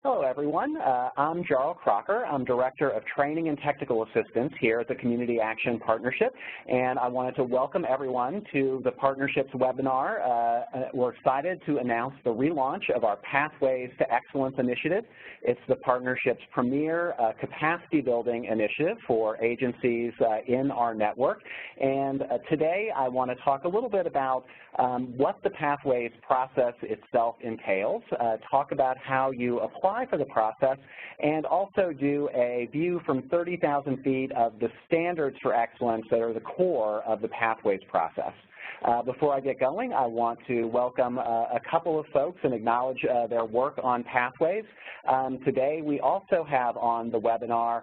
Hello, everyone. I'm Jarl Crocker. I'm Director of Training and Technical Assistance here at the Community Action Partnership, and I wanted to welcome everyone to the Partnership's webinar. We're excited to announce the relaunch of our Pathways to Excellence initiative. It's the Partnership's premier capacity building initiative for agencies in our network, and today I want to talk a little bit about what the Pathways process itself entails, talk about how you apply for the process, and also do a view from 30,000 feet of the standards for excellence that are the core of the Pathways process. Before I get going, I want to welcome a couple of folks and acknowledge their work on Pathways. Today we also have on the webinar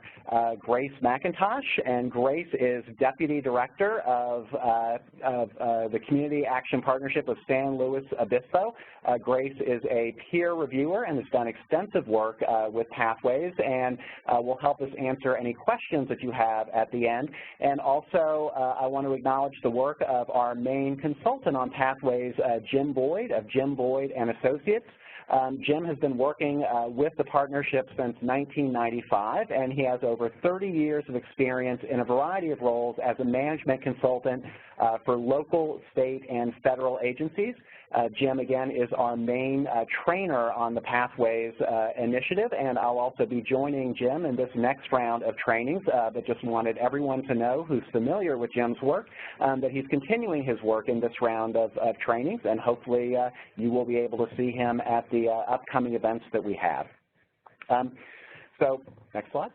Grace McIntosh, and Grace is Deputy Director of the Community Action Partnership of San Luis Obispo. Grace is a peer reviewer and has done extensive work with Pathways, and will help us answer any questions that you have at the end. And also I want to acknowledge the work of our main consultant on Pathways, Jim Boyd of Jim Boyd and Associates. Jim has been working with the partnership since 1995, and he has over 30 years of experience in a variety of roles as a management consultant for local, state, and federal agencies. Jim, again, is our main trainer on the Pathways initiative, and I'll also be joining Jim in this next round of trainings, but just wanted everyone to know who's familiar with Jim's work that he's continuing his work in this round of trainings, and hopefully you will be able to see him at the upcoming events that we have. So, next slide.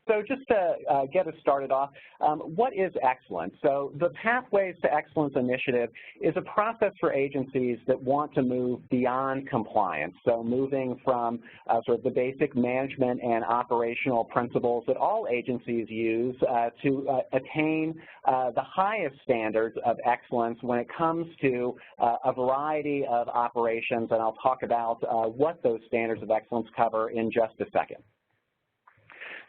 So just to get us started off, what is excellence? So the Pathways to Excellence initiative is a process for agencies that want to move beyond compliance, so moving from sort of the basic management and operational principles that all agencies use to attain the highest standards of excellence when it comes to a variety of operations, and I'll talk about what those standards of excellence cover in just a second.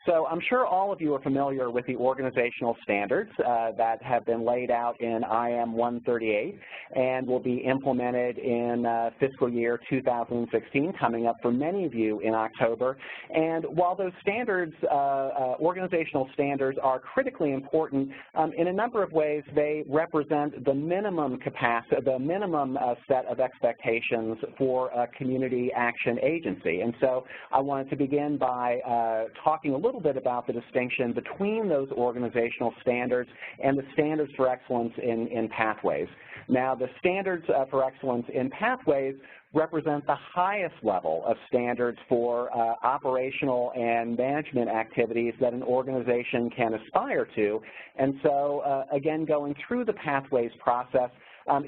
So I'm sure all of you are familiar with the organizational standards that have been laid out in IM 138 and will be implemented in fiscal year 2016, coming up for many of you in October. And while those standards, organizational standards, are critically important, in a number of ways they represent the minimum capacity, the minimum set of expectations for a community action agency. And so I wanted to begin by talking a little bit about the distinction between those organizational standards and the standards for excellence in Pathways. Now, the standards for excellence in Pathways represent the highest level of standards for operational and management activities that an organization can aspire to. And so, again, going through the Pathways process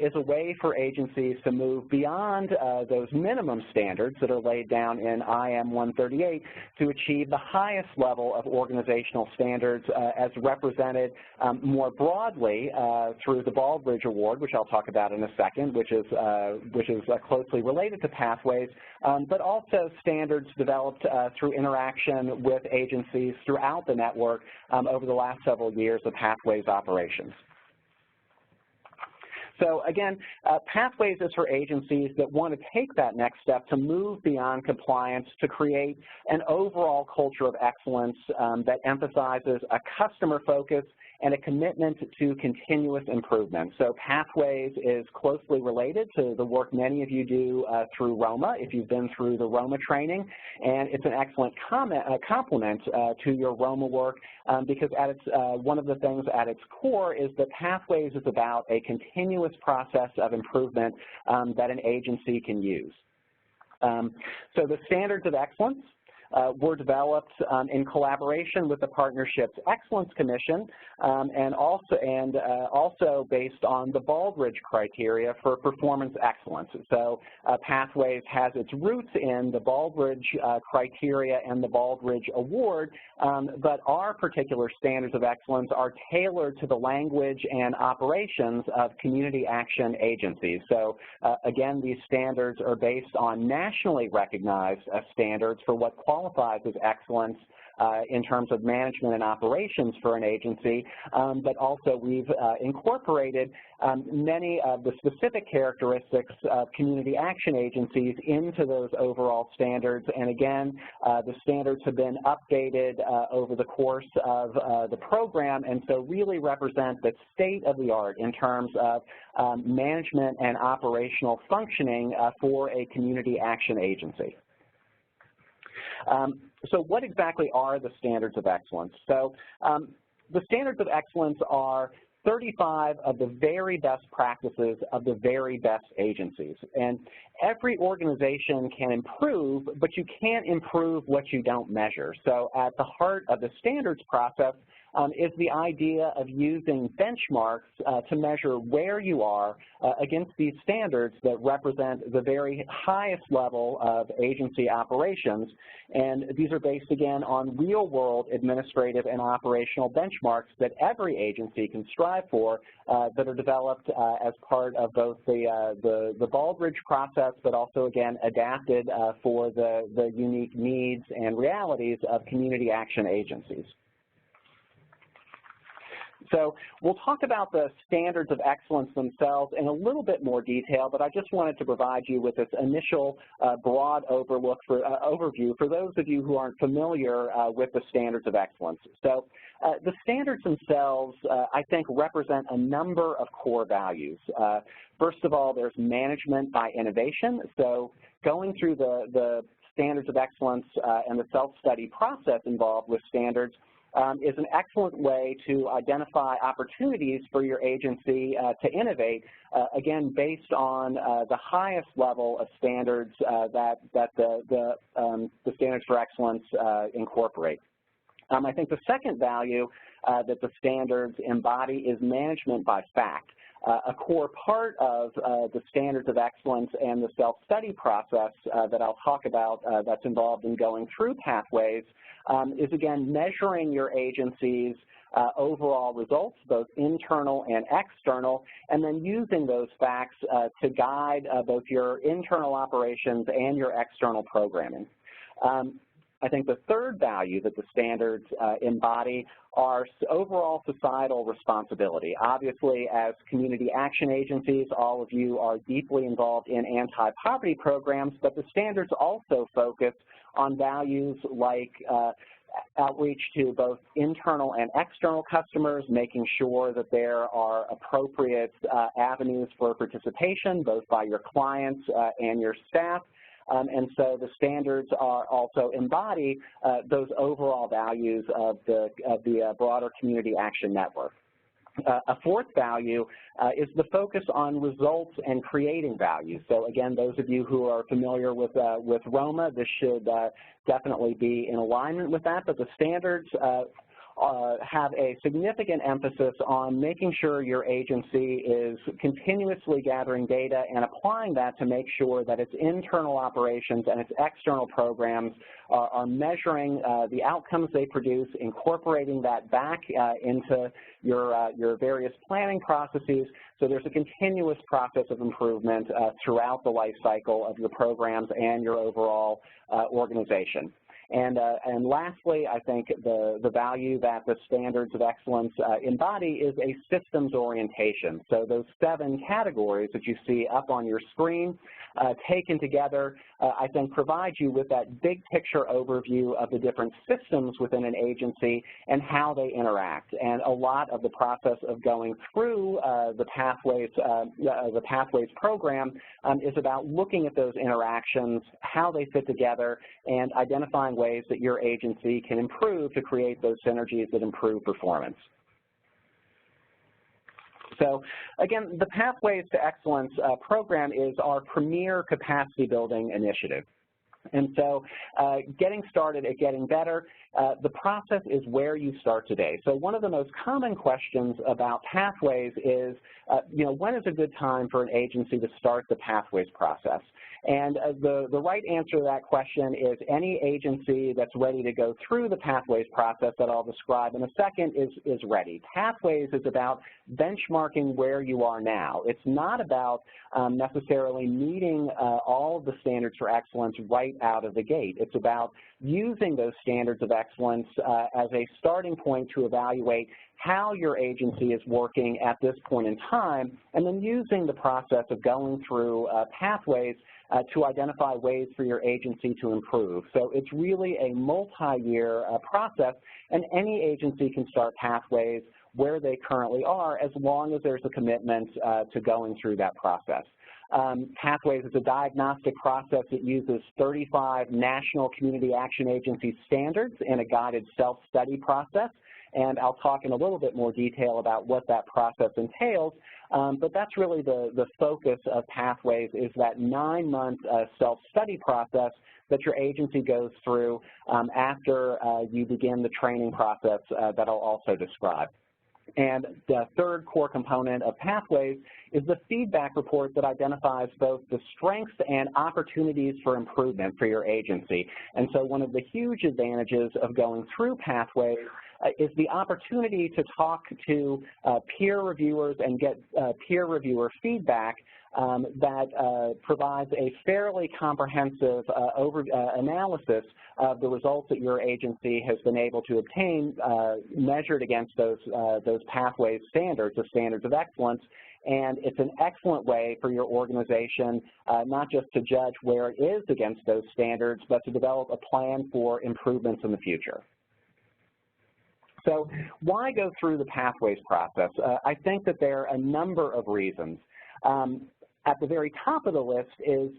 is a way for agencies to move beyond those minimum standards that are laid down in IM 138 to achieve the highest level of organizational standards as represented more broadly through the Baldrige Award, which I'll talk about in a second, which is closely related to Pathways, but also standards developed through interaction with agencies throughout the network over the last several years of Pathways operations. So again, Pathways is for agencies that want to take that next step to move beyond compliance to create an overall culture of excellence that emphasizes a customer focus and a commitment to continuous improvement. So Pathways is closely related to the work many of you do through ROMA, if you've been through the ROMA training, and it's an excellent complement to your ROMA work because at its, one of the things at its core is that Pathways is about a continuous process of improvement that an agency can use. So the standards of excellence were developed in collaboration with the Partnership's Excellence Commission and also based on the Baldrige criteria for performance excellence. So Pathways has its roots in the Baldrige criteria and the Baldrige Award, but our particular standards of excellence are tailored to the language and operations of community action agencies. So again, these standards are based on nationally recognized standards for what qualifies as excellence in terms of management and operations for an agency, but also we've incorporated many of the specific characteristics of community action agencies into those overall standards. And again, the standards have been updated over the course of the program, and so really represent the state of the art in terms of management and operational functioning for a community action agency. So what exactly are the standards of excellence? So the standards of excellence are 35 of the very best practices of the very best agencies. And every organization can improve, but you can't improve what you don't measure. So at the heart of the standards process is the idea of using benchmarks to measure where you are against these standards that represent the very highest level of agency operations. And these are based, again, on real-world administrative and operational benchmarks that every agency can strive for that are developed as part of both the Baldrige process, but also, again, adapted for the unique needs and realities of community action agencies. So we'll talk about the standards of excellence themselves in a little bit more detail, but I just wanted to provide you with this initial broad overview for those of you who aren't familiar with the standards of excellence. So the standards themselves, I think, represent a number of core values. First of all, there's management by innovation. So going through the standards of excellence and the self-study process involved with standards is an excellent way to identify opportunities for your agency to innovate, again, based on the highest level of standards that the standards for excellence incorporate. I think the second value that the standards embody is management by fact. A core part of the standards of excellence and the self-study process that I'll talk about that's involved in going through pathways is, again, measuring your agency's overall results, both internal and external, and then using those facts to guide both your internal operations and your external programming. I think the third value that the standards embody are overall societal responsibility. Obviously, as community action agencies, all of you are deeply involved in anti-poverty programs, but the standards also focus on values like outreach to both internal and external customers, making sure that there are appropriate avenues for participation, both by your clients and your staff. And so the standards are also embody those overall values of the broader community action network. A fourth value is the focus on results and creating value. So again, those of you who are familiar with ROMA, this should definitely be in alignment with that, but the standards have a significant emphasis on making sure your agency is continuously gathering data and applying that to make sure that its internal operations and its external programs are measuring the outcomes they produce, incorporating that back into your various planning processes. So there's a continuous process of improvement throughout the life cycle of your programs and your overall organization. And lastly, I think the value that the standards of excellence embody is a systems orientation. So those 7 categories that you see up on your screen, taken together, I think provide you with that big picture overview of the different systems within an agency and how they interact. And a lot of the process of going through the Pathways program is about looking at those interactions, how they fit together, and identifying ways that your agency can improve to create those synergies that improve performance. So again, the Pathways to Excellence program is our premier capacity building initiative. And so getting started at getting better, the process is where you start today. So one of the most common questions about Pathways is, when is a good time for an agency to start the Pathways process? And the right answer to that question is any agency that's ready to go through the Pathways process that I'll describe in a second is ready. Pathways is about benchmarking where you are now. It's not about necessarily meeting all of the standards for excellence right out of the gate. It's about using those standards of excellence Excellence as a starting point to evaluate how your agency is working at this point in time, and then using the process of going through pathways to identify ways for your agency to improve. So it's really a multi-year process, and any agency can start pathways where they currently are as long as there's a commitment to going through that process. Pathways is a diagnostic process that uses 35 National Community Action Agency standards in a guided self-study process, and I'll talk in a little bit more detail about what that process entails, but that's really the focus of Pathways, is that 9-month self-study process that your agency goes through after you begin the training process that I'll also describe. And the third core component of Pathways is the feedback report that identifies both the strengths and opportunities for improvement for your agency. And so one of the huge advantages of going through Pathways is the opportunity to talk to peer reviewers and get peer reviewer feedback that provides a fairly comprehensive analysis of the results that your agency has been able to obtain measured against those Pathways standards, the standards of excellence. And it's an excellent way for your organization not just to judge where it is against those standards, but to develop a plan for improvements in the future. So why go through the Pathways process? I think that there are a number of reasons. At the very top of the list is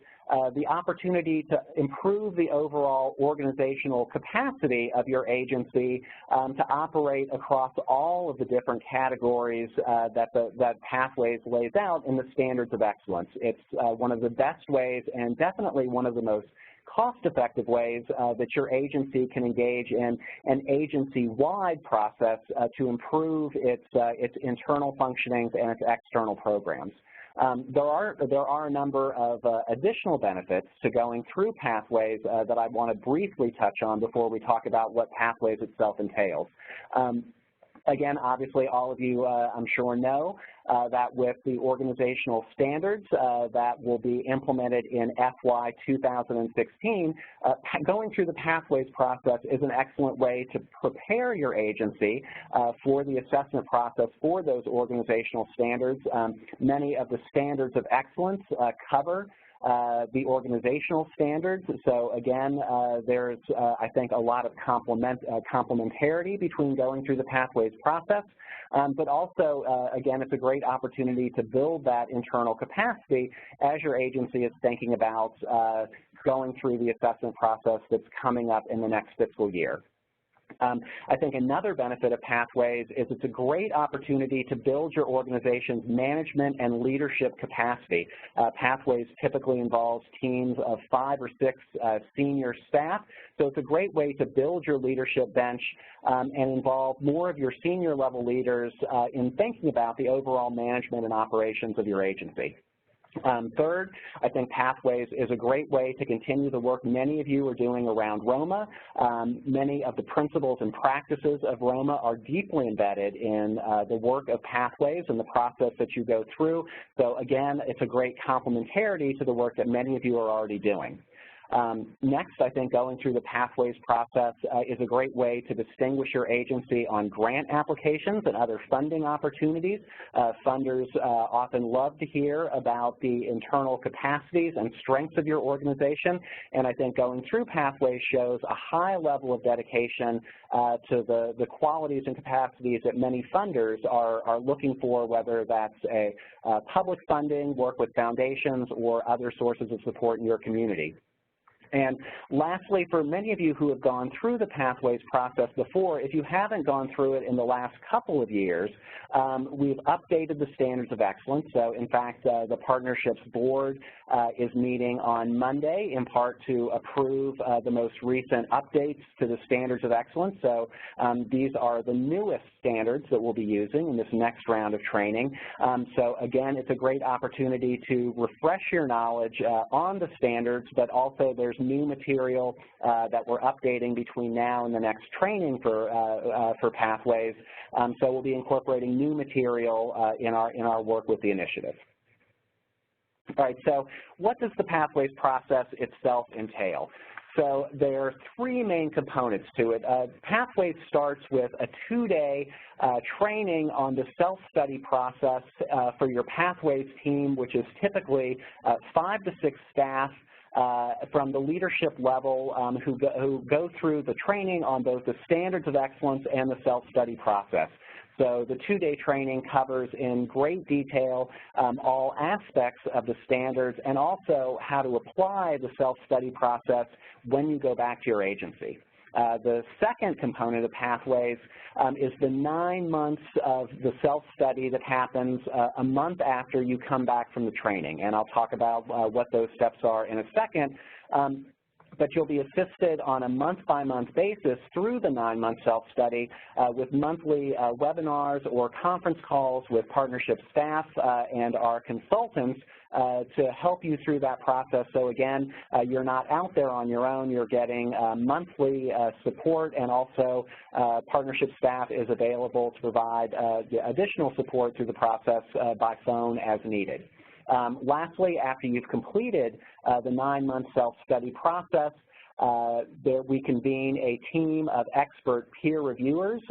the opportunity to improve the overall organizational capacity of your agency to operate across all of the different categories that Pathways lays out in the standards of excellence. It's one of the best ways, and definitely one of the most cost-effective ways that your agency can engage in an agency-wide process to improve its internal functionings and its external programs. There are a number of additional benefits to going through Pathways that I want to briefly touch on before we talk about what Pathways itself entails. Again, obviously, all of you, I'm sure, know that with the organizational standards that will be implemented in FY 2016, going through the Pathways process is an excellent way to prepare your agency for the assessment process for those organizational standards. Many of the standards of excellence cover the organizational standards. So again, there's, I think, a lot of complementarity between going through the Pathways process, but also, again, it's a great opportunity to build that internal capacity as your agency is thinking about going through the assessment process that's coming up in the next fiscal year. I think another benefit of Pathways is it's a great opportunity to build your organization's management and leadership capacity. Pathways typically involves teams of 5 or 6 senior staff, so it's a great way to build your leadership bench and involve more of your senior level leaders in thinking about the overall management and operations of your agency. Third, I think Pathways is a great way to continue the work many of you are doing around ROMA. Many of the principles and practices of ROMA are deeply embedded in the work of Pathways and the process that you go through. So again, it's a great complementarity to the work that many of you are already doing. Next, I think going through the Pathways process is a great way to distinguish your agency on grant applications and other funding opportunities. Funders often love to hear about the internal capacities and strengths of your organization, and I think going through Pathways shows a high level of dedication to the qualities and capacities that many funders are looking for, whether that's a public funding, work with foundations, or other sources of support in your community. And lastly, for many of you who have gone through the Pathways process before, if you haven't gone through it in the last couple of years, we've updated the standards of excellence. So in fact, the Partnerships Board is meeting on Monday in part to approve the most recent updates to the standards of excellence. So these are the newest standards that we'll be using in this next round of training. So again, it's a great opportunity to refresh your knowledge on the standards, but also there's new material that we're updating between now and the next training for Pathways. So we'll be incorporating new material in our work with the initiative. All right, so what does the Pathways process itself entail? So there are three main components to it. Pathways starts with a 2-day training on the self-study process for your Pathways team, which is typically 5 to 6 staff from the leadership level who go through the training on both the standards of excellence and the self-study process. So the 2-day training covers in great detail all aspects of the standards and also how to apply the self-study process when you go back to your agency. The second component of Pathways is the 9 months of the self-study that happens a month after you come back from the training, and I'll talk about what those steps are in a second. But you'll be assisted on a month-by-month basis through the 9-month self-study with monthly webinars or conference calls with partnership staff and our consultants to help you through that process. So again, you're not out there on your own. You're getting monthly support, and also partnership staff is available to provide additional support through the process by phone as needed. Lastly, after you've completed the 9-month self-study process, we convene a team of expert peer reviewers.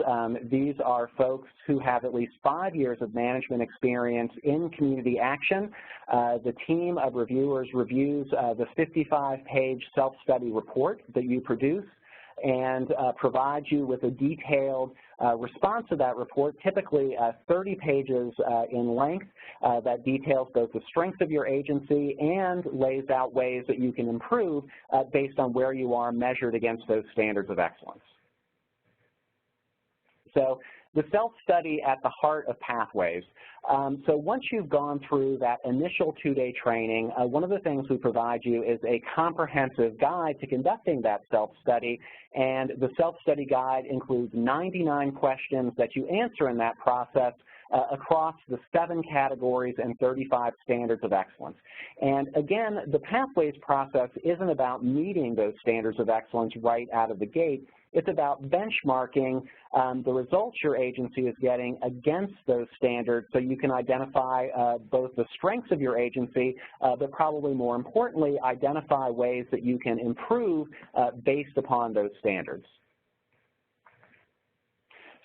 These are folks who have at least 5 years of management experience in community action. The team of reviewers reviews the 55-page self-study report that you produce and provides you with a detailed response to that report, typically 30 pages in length, that details both the strengths of your agency and lays out ways that you can improve based on where you are measured against those standards of excellence. So the self-study at the heart of Pathways. So once you've gone through that initial 2-day training, one of the things we provide you is a comprehensive guide to conducting that self-study, and the self-study guide includes 99 questions that you answer in that process across the 7 categories and 35 standards of excellence. And again, the Pathways process isn't about meeting those standards of excellence right out of the gate. It's about benchmarking the results your agency is getting against those standards so you can identify both the strengths of your agency, but probably more importantly, identify ways that you can improve based upon those standards.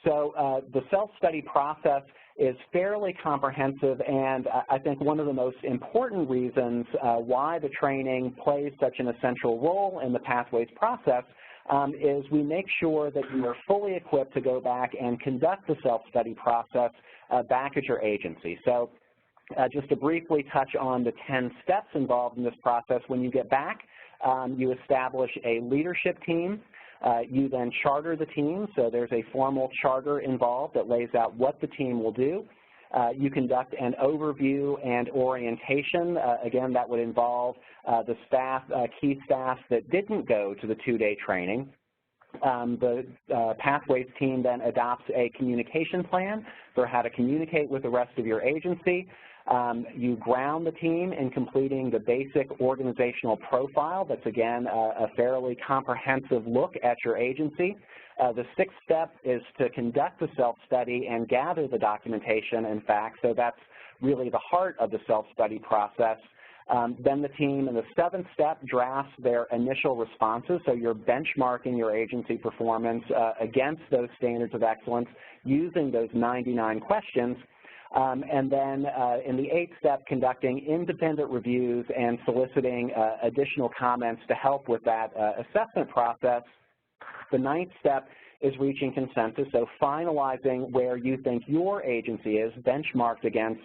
So the self-study process is fairly comprehensive, and I think one of the most important reasons why the training plays such an essential role in the Pathways process is we make sure that you are fully equipped to go back and conduct the self-study process back at your agency. So just to briefly touch on the 10 steps involved in this process, when you get back, you establish a leadership team. You then charter the team, so there's a formal charter involved that lays out what the team will do. You conduct an overview and orientation. Again, that would involve the staff, key staff that didn't go to the 2-day training. The Pathways team then adopts a communication plan for how to communicate with the rest of your agency. You ground the team in completing the basic organizational profile. That's, again, a fairly comprehensive look at your agency. The 6th step is to conduct the self-study and gather the documentation and facts. So that's really the heart of the self-study process. Then the team in the 7th step drafts their initial responses, so you're benchmarking your agency performance against those standards of excellence using those 99 questions. And then in the 8th step, conducting independent reviews and soliciting additional comments to help with that assessment process. The 9th step is reaching consensus, so finalizing where you think your agency is benchmarked against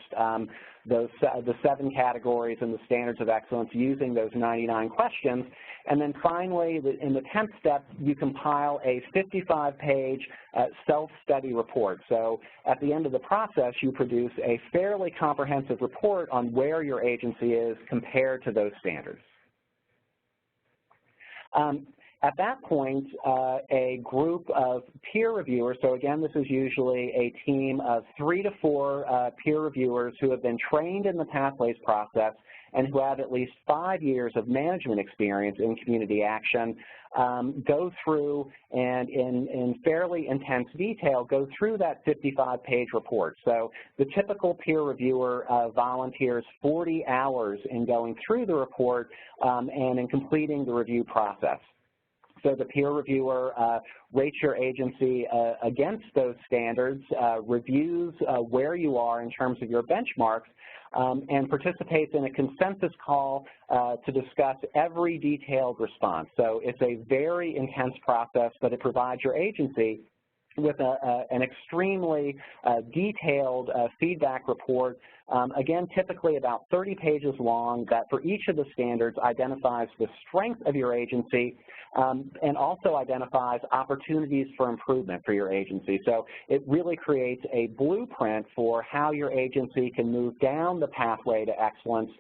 the 7 categories and the standards of excellence using those 99 questions. And then finally, in the 10th step, you compile a 55-page self-study report. So at the end of the process, you produce a fairly comprehensive report on where your agency is compared to those standards. At that point, a group of peer reviewers, so again, this is usually a team of 3 to 4 peer reviewers who have been trained in the Pathways process and who have at least 5 years of management experience in community action, go through and in fairly intense detail go through that 55-page report. So the typical peer reviewer volunteers 40 hours in going through the report and in completing the review process. So the peer reviewer rates your agency against those standards, reviews where you are in terms of your benchmarks, and participates in a consensus call to discuss every detailed response. So it's a very intense process, but it provides your agency with an extremely detailed feedback report, again, typically about 30 pages long, that for each of the standards identifies the strength of your agency and also identifies opportunities for improvement for your agency. So it really creates a blueprint for how your agency can move down the pathway to excellence.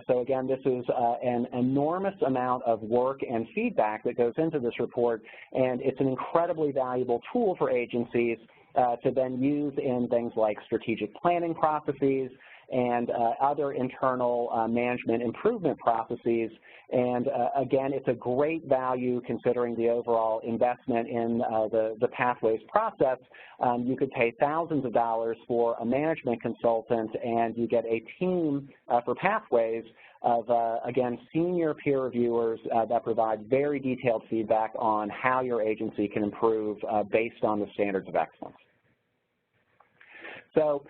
So again, this is an enormous amount of work and feedback that goes into this report, and it's an incredibly valuable tool for agencies to then use in things like strategic planning processes and other internal management improvement processes. And again, it's a great value considering the overall investment in the Pathways process. You could pay thousands of dollars for a management consultant, and you get a team for Pathways of, again, senior peer reviewers that provide very detailed feedback on how your agency can improve based on the standards of excellence. So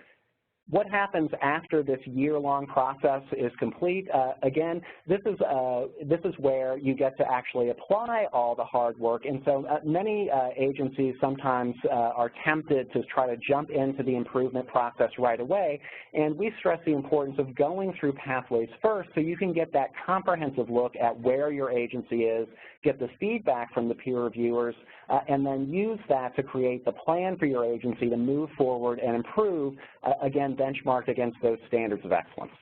what happens after this year-long process is complete? Again, this is where you get to actually apply all the hard work, and so many agencies sometimes are tempted to try to jump into the improvement process right away, and we stress the importance of going through Pathways first so you can get that comprehensive look at where your agency is, get the feedback from the peer reviewers, and then use that to create the plan for your agency to move forward and improve, again, benchmarked against those standards of excellence.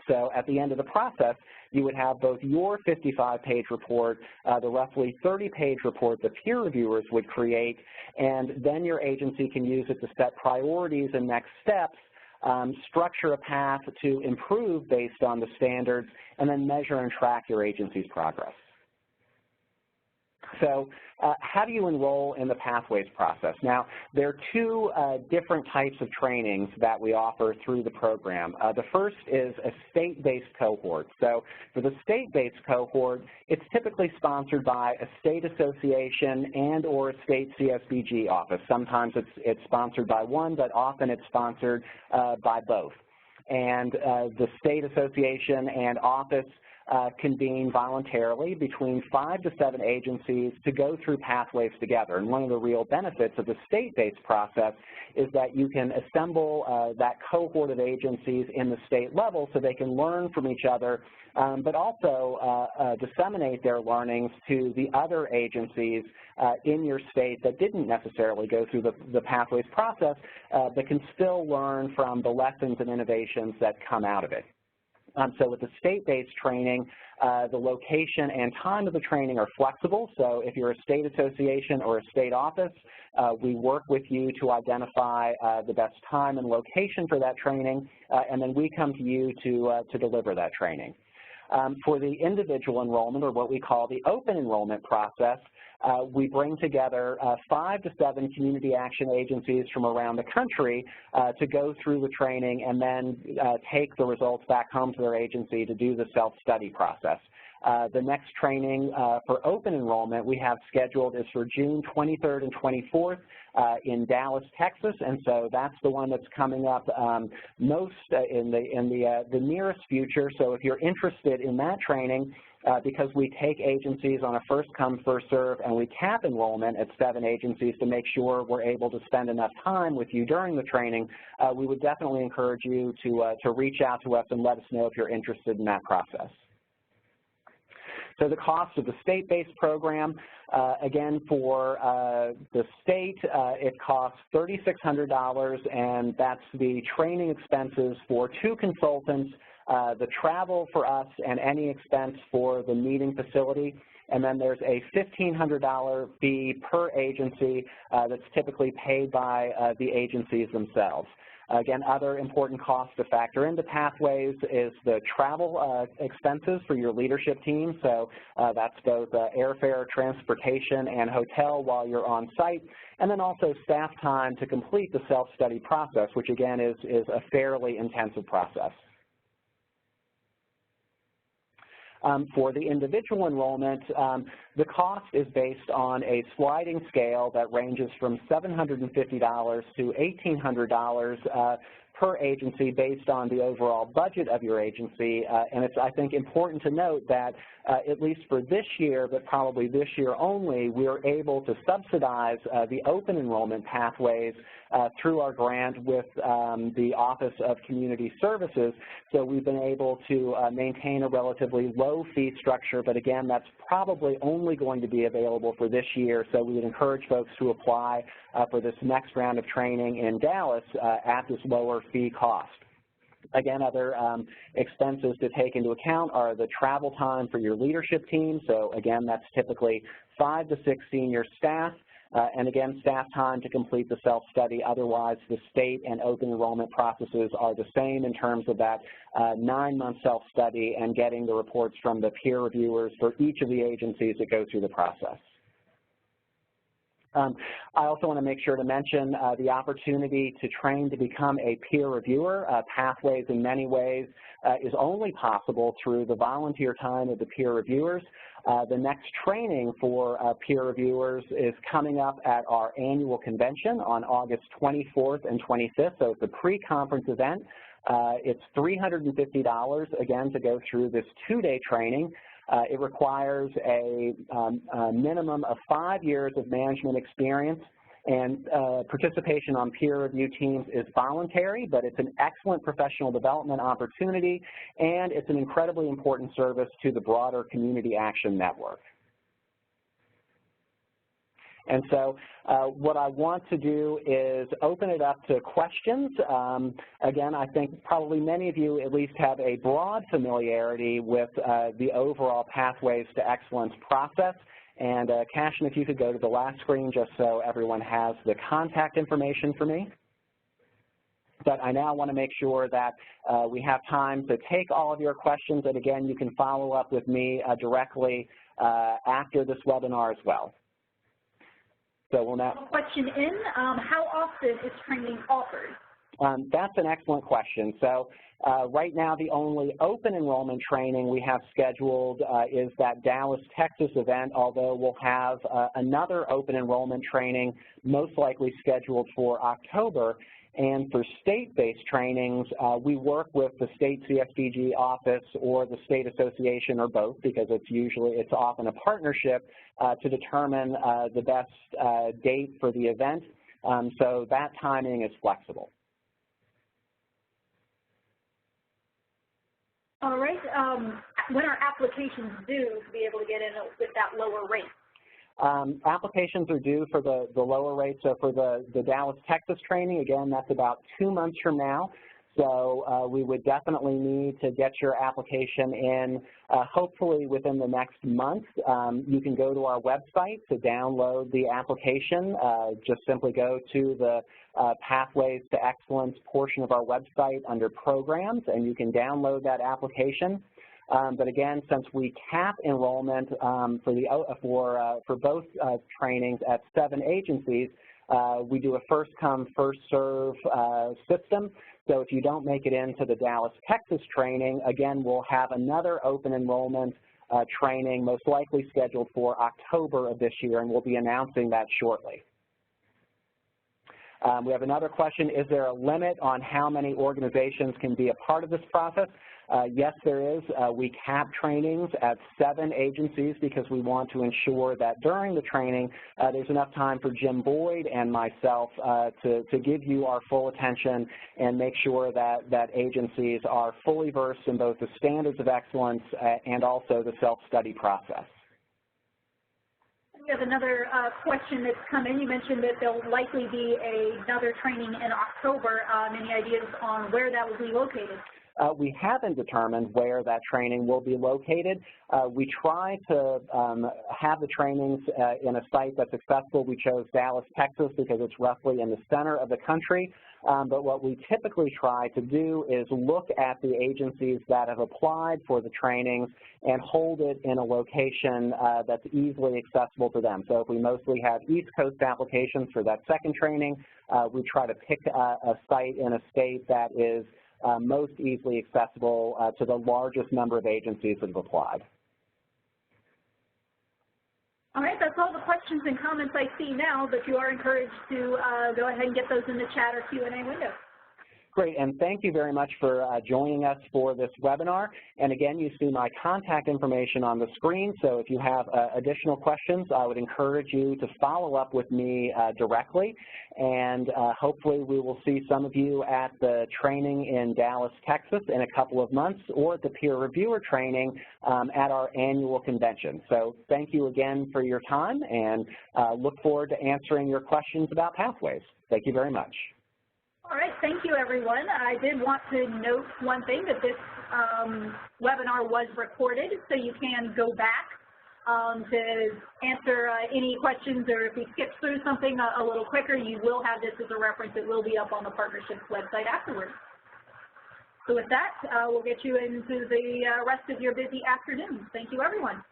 So at the end of the process, you would have both your 55-page report, the roughly 30-page report the peer reviewers would create, and then your agency can use it to set priorities and next steps, structure a path to improve based on the standards, and then measure and track your agency's progress. So how do you enroll in the Pathways process? Now, there are two different types of trainings that we offer through the program. The first is a state-based cohort. So for the state-based cohort, it's typically sponsored by a state association and or a state CSBG office. Sometimes it's sponsored by one, but often it's sponsored by both. And the state association and office convene voluntarily between 5 to 7 agencies to go through Pathways together. And one of the real benefits of the state-based process is that you can assemble that cohort of agencies in the state level so they can learn from each other, but also disseminate their learnings to the other agencies in your state that didn't necessarily go through the Pathways process, but can still learn from the lessons and innovations that come out of it. So with the state-based training, the location and time of the training are flexible. So if you're a state association or a state office, we work with you to identify the best time and location for that training, and then we come to you to deliver that training. For the individual enrollment, or what we call the open enrollment process, we bring together 5 to 7 community action agencies from around the country to go through the training and then take the results back home to their agency to do the self-study process. The next training for open enrollment we have scheduled is for June 23rd and 24th in Dallas, Texas, and so that's the one that's coming up most in the nearest future. So if you're interested in that training, because we take agencies on a first-come, first-serve, and we cap enrollment at 7 agencies to make sure we're able to spend enough time with you during the training, we would definitely encourage you to reach out to us and let us know if you're interested in that process. So the cost of the state-based program, again, for the state, it costs $3,600, and that's the training expenses for 2 consultants, the travel for us, and any expense for the meeting facility. And then there's a $1,500 fee per agency that's typically paid by the agencies themselves. Again, other important costs to factor into Pathways is the travel expenses for your leadership team. So that's both airfare, transportation, and hotel while you're on site, and then also staff time to complete the self-study process, which again is a fairly intensive process. For the individual enrollment, the cost is based on a sliding scale that ranges from $750 to $1,800 per agency based on the overall budget of your agency. And it's, I think, important to note that at least for this year, but probably this year only, we're able to subsidize the open enrollment pathways through our grant with the Office of Community Services. So we've been able to maintain a relatively low fee structure, but again, that's probably only going to be available for this year. So we would encourage folks to apply for this next round of training in Dallas at this lower fee cost. Again, other expenses to take into account are the travel time for your leadership team. So again, that's typically 5 to 6 senior staff. And again, staff time to complete the self-study. Otherwise, the state and open enrollment processes are the same in terms of that 9-month self-study and getting the reports from the peer reviewers for each of the agencies that go through the process. I also want to make sure to mention the opportunity to train to become a peer reviewer. Pathways in many ways is only possible through the volunteer time of the peer reviewers. The next training for peer reviewers is coming up at our annual convention on August 24th and 25th, so it's a pre-conference event. It's $350, again, to go through this 2-day training. It requires a minimum of 5 years of management experience, and participation on peer review teams is voluntary, but it's an excellent professional development opportunity, and it's an incredibly important service to the broader Community Action Network. And so what I want to do is open it up to questions. Again, I think probably many of you at least have a broad familiarity with the overall Pathways to Excellence process. And Cashin, if you could go to the last screen just so everyone has the contact information for me. But I now want to make sure that we have time to take all of your questions, and again, you can follow up with me directly after this webinar as well. So we'll now question in, how often is training offered? That's an excellent question. So right now the only open enrollment training we have scheduled is that Dallas, Texas event, although we'll have another open enrollment training most likely scheduled for October. And for state-based trainings, we work with the state CSDG office or the state association or both, because it's often a partnership to determine the best date for the event. So that timing is flexible. All right. When are applications due to be able to get in with that lower rate? Applications are due for the lower rate. So for the Dallas, Texas training, again, that's about 2 months from now. So we would definitely need to get your application in hopefully within the next month. You can go to our website to download the application. Just simply go to the Pathways to Excellence portion of our website under Programs, and you can download that application. But again, since we cap enrollment for both trainings at 7 agencies, we do a first-come, first-serve system. So if you don't make it into the Dallas, Texas training, again, we'll have another open enrollment training most likely scheduled for October of this year, and we'll be announcing that shortly. We have another question. Is there a limit on how many organizations can be a part of this process? Yes, there is. We cap trainings at 7 agencies because we want to ensure that during the training there's enough time for Jim Boyd and myself to give you our full attention and make sure that agencies are fully versed in both the standards of excellence and also the self-study process. We have another question that's come in. You mentioned that there'll likely be another training in October. Any ideas on where that will be located? We haven't determined where that training will be located. We try to have the trainings in a site that's accessible. We chose Dallas, Texas because it's roughly in the center of the country. But what we typically try to do is look at the agencies that have applied for the trainings and hold it in a location that's easily accessible to them. So if we mostly have East Coast applications for that second training, we try to pick a site in a state that is most easily accessible to the largest number of agencies that have applied. All right, that's all the questions and comments I see now, but you are encouraged to go ahead and get those in the chat or Q&A window. Great, and thank you very much for joining us for this webinar. And again, you see my contact information on the screen, so if you have additional questions, I would encourage you to follow up with me directly, and hopefully we will see some of you at the training in Dallas, Texas in a couple of months, or at the peer reviewer training at our annual convention. So thank you again for your time, and look forward to answering your questions about pathways. Thank you very much. All right, thank you, everyone. I did want to note one thing, that this webinar was recorded, so you can go back to answer any questions, or if we skip through something a little quicker, you will have this as a reference. It will be up on the partnership's website afterwards. So with that, we'll get you into the rest of your busy afternoon. Thank you, everyone.